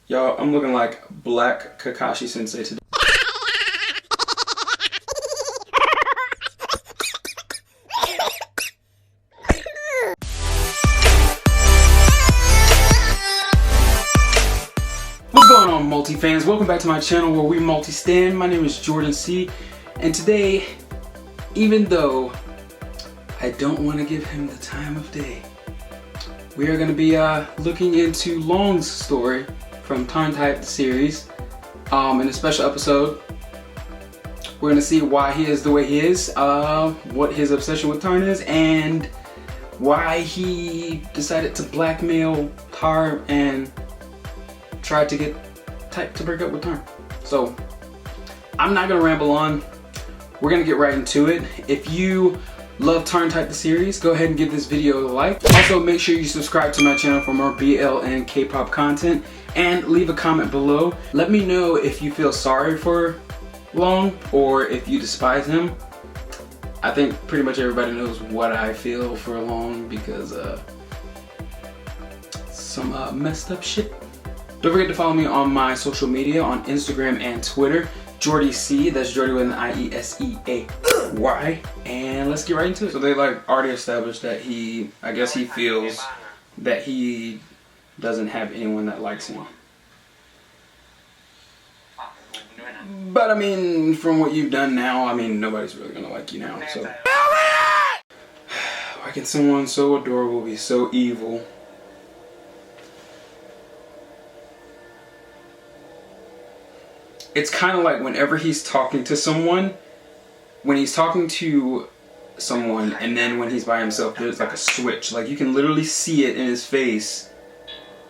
Y'all, I'm looking like Black Kakashi Sensei today. What's going on, multi-fans? Welcome back to my channel where we multi-stand. My name is Jordan C. And today, even though I don't want to give him the time of day, we are going to be looking into Lhong's story from TharnType The Series. In a special episode, we're going to see why he is the way he is, what his obsession with Tarn is, and why he decided to blackmail Tar and tried to get Type to break up with Tarn. So, I'm not going to ramble on. We're going to get right into it. If you love TharnType The Series, go ahead and give this video a like. Also, make sure you subscribe to my channel for more BL and K-pop content, and leave a comment below. Let me know if you feel sorry for Lhong or if you despise him. I think pretty much everybody knows what I feel for Lhong because some messed up shit. Don't forget to follow me on my social media on Instagram and Twitter. Jordy C, that's Jordy with an I-E-S-E-A-Y. And let's get right into it. So they like already established that I guess he feels that he doesn't have anyone that likes him. But I mean, from what you've done now, I mean, nobody's really gonna like you now, so. Why can someone so adorable be so evil? It's kind of like whenever he's talking to someone, when he's talking to someone and then when he's by himself, there's like a switch. Like you can literally see it in his face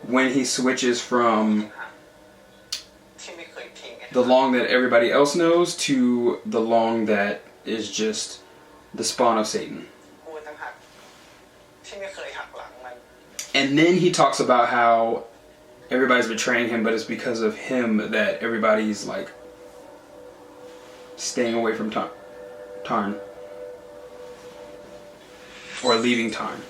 when he switches from the Lhong that everybody else knows to the Lhong that is just the spawn of Satan. And then he talks about how everybody's betraying him, but it's because of him that everybody's like staying away from Tarn or leaving Tarn.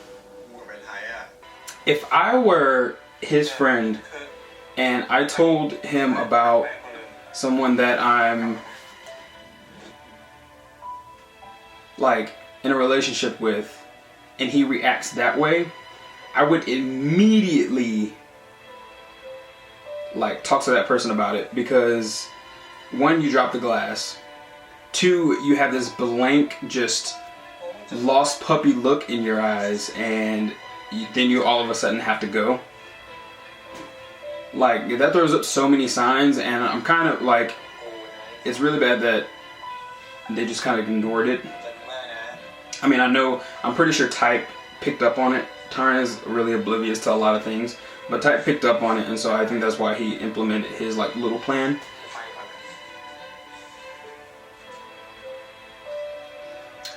If I were his friend and I told him about someone that I'm like in a relationship with and he reacts that way, I would immediately like talk to that person about it, because one, you drop the glass, two, you have this blank, just lost puppy look in your eyes, and then you all of a sudden have to go. Like, that throws up so many signs, and I'm kind of like, it's really bad that they just kind of ignored it. I mean, I'm pretty sure Type picked up on it. Tarn is really oblivious to a lot of things, but Type picked up on it, and so I think that's why he implemented his like little plan.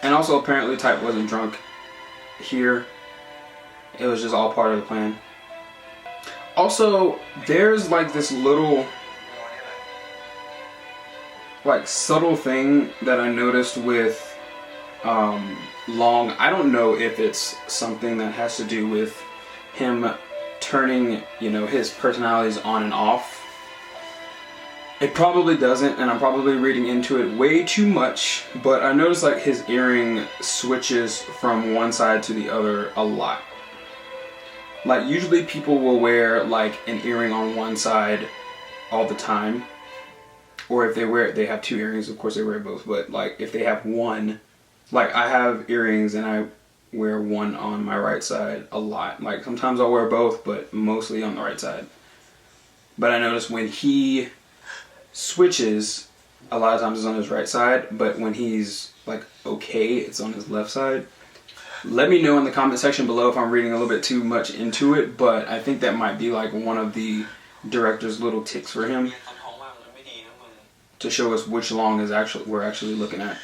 And also apparently Type wasn't drunk here. It was just all part of the plan. Also, there's like this little like subtle thing that I noticed with Lhong. I don't know if it's something that has to do with him turning, you know, his personalities on and off. It probably doesn't, and I'm probably reading into it way too much, but I noticed like his earring switches from one side to the other a lot. Like usually people will wear like an earring on one side all the time, or if they have two earrings, of course they wear both, but like if they have one, like I have earrings and I wear one on my right side a lot. Like sometimes I'll wear both, but mostly on the right side. But I notice when he switches, a lot of times it's on his right side, but when he's like okay, it's on his left side. Let me know in the comment section below if I'm reading a little bit too much into it, but I think that might be like one of the director's little ticks for him to show us which Lhong is we're actually looking at.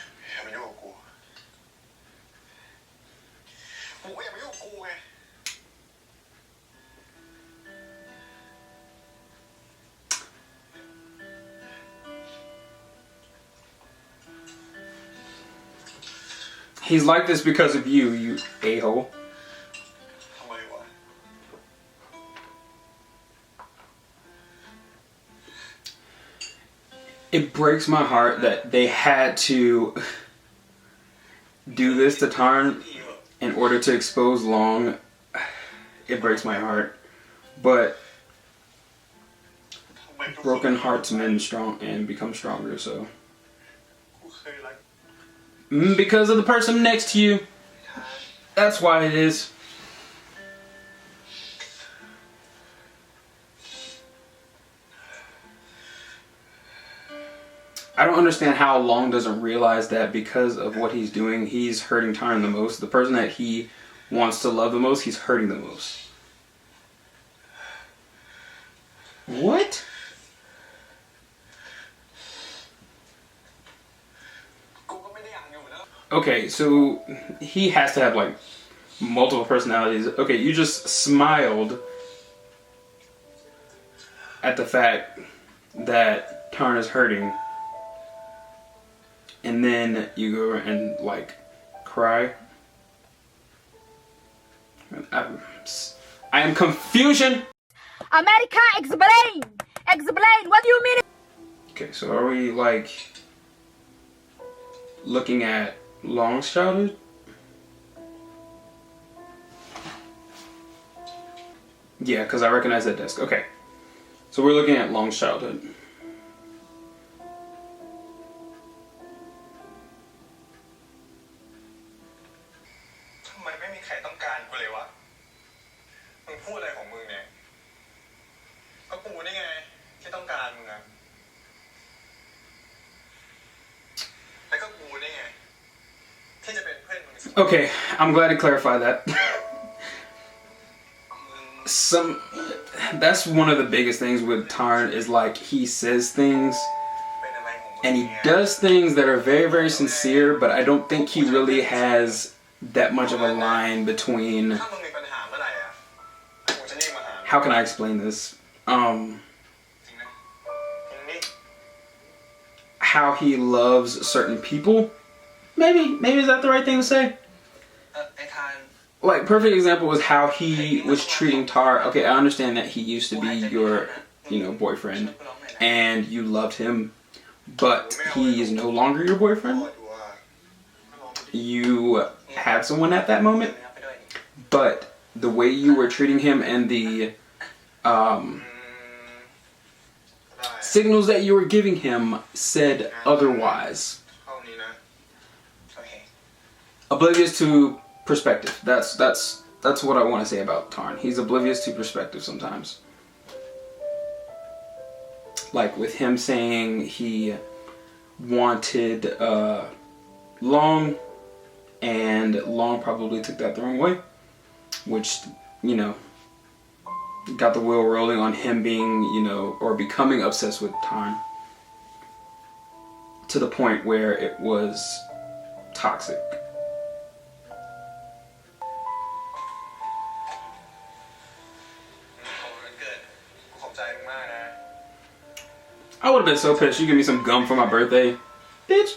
He's like this because of you, you a-hole. It breaks my heart that they had to do this to Tarn in order to expose Lhong. It breaks my heart. But broken hearts mend strong and become stronger, so. Because of the person next to you. That's why it is. I don't understand how Lhong doesn't realize that because of what he's doing, he's hurting Tarn the most. The person that he wants to love the most, he's hurting the most. What? Okay, so he has to have like multiple personalities. Okay, you just smiled at the fact that Tarn is hurting. And then you go and like cry. I am confusion. America, explain. Explain. What do you mean? Okay, so are we like looking at Lhong's childhood? Yeah, because I recognize that desk. Okay, so we're looking at Lhong's childhood. Okay, I'm glad to clarify that. That's one of the biggest things with Tarn is like he says things and he does things that are very, very sincere, but I don't think he really has that much of a line between. How can I explain this? How he loves certain people. Maybe is that the right thing to say? Like, perfect example was how he was treating Tar. Okay, I understand that he used to be your, boyfriend, and you loved him, but he is no longer your boyfriend. You had someone at that moment, but the way you were treating him and the signals that you were giving him said otherwise. Oblivious to perspective. That's what I want to say about Tarn. He's oblivious to perspective sometimes. Like with him saying he wanted Lhong, and Lhong probably took that the wrong way, which got the wheel rolling on him being or becoming obsessed with Tarn to the point where it was toxic. I would have been so pissed. You give me some gum for my birthday, bitch.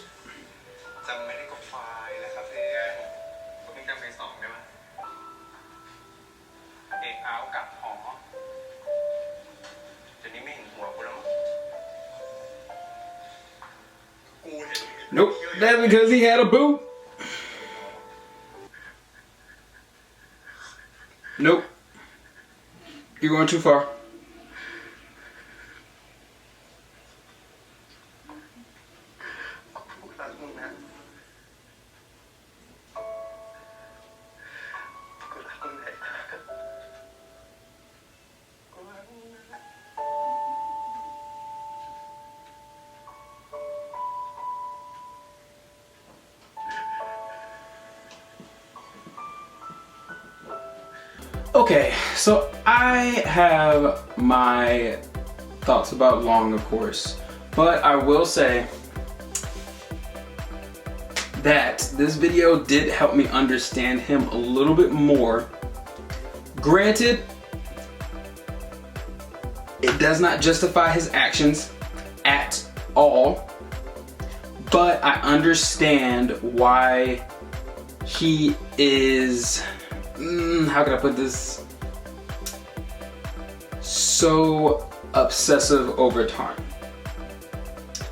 Nope, that's because he had a boo. Nope, you're going too far. Okay, so I have my thoughts about Lhong, of course, but I will say that this video did help me understand him a little bit more. Granted, it does not justify his actions at all, but I understand why he is, how can I put this, so obsessive over Tarn.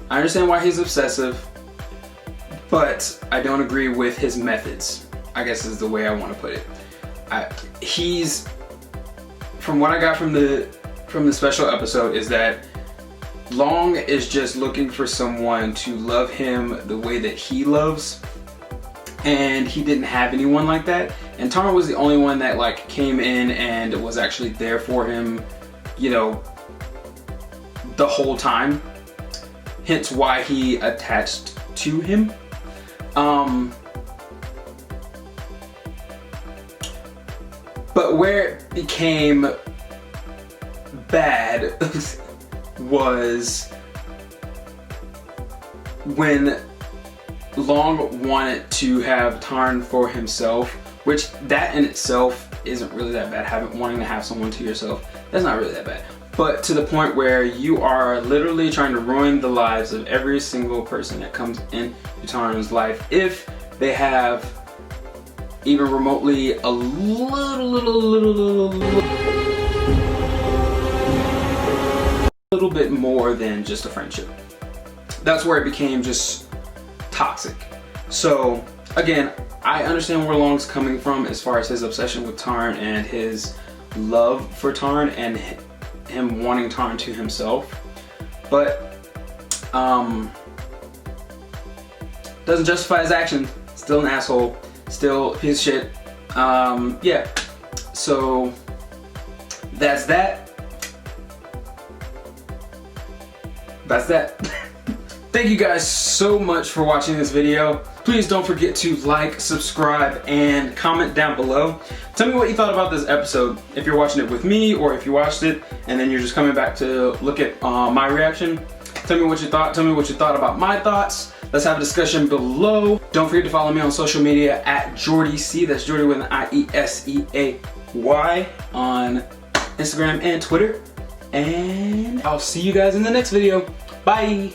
I understand why he's obsessive, but I don't agree with his methods, I guess is the way I want to put it. From what I got from the special episode is that Lhong is just looking for someone to love him the way that he loves, and he didn't have anyone like that. And Tarn was the only one that like came in and was actually there for him, you know, the whole time. Hence why he attached to him. But where it became bad was when Lhong wanted to have Tarn for himself, which that in itself isn't really that bad. Wanting to have someone to yourself, that's not really that bad. But to the point where you are literally trying to ruin the lives of every single person that comes into Tarn's life if they have even remotely a little bit more than just a friendship. That's where it became just toxic. So again, I understand where Lhong's coming from as far as his obsession with Tarn and his love for Tarn and him wanting Tarn to himself, but doesn't justify his action. Still an asshole, still a piece of shit. Yeah, so that's that. Thank you guys so much for watching this video. Please don't forget to like, subscribe, and comment down below. Tell me what you thought about this episode. If you're watching it with me, or if you watched it and then you're just coming back to look at my reaction. Tell me what you thought. Tell me what you thought about my thoughts. Let's have a discussion below. Don't forget to follow me on social media at JordySeay. That's Jordy with an IESEAY on Instagram and Twitter. And I'll see you guys in the next video. Bye.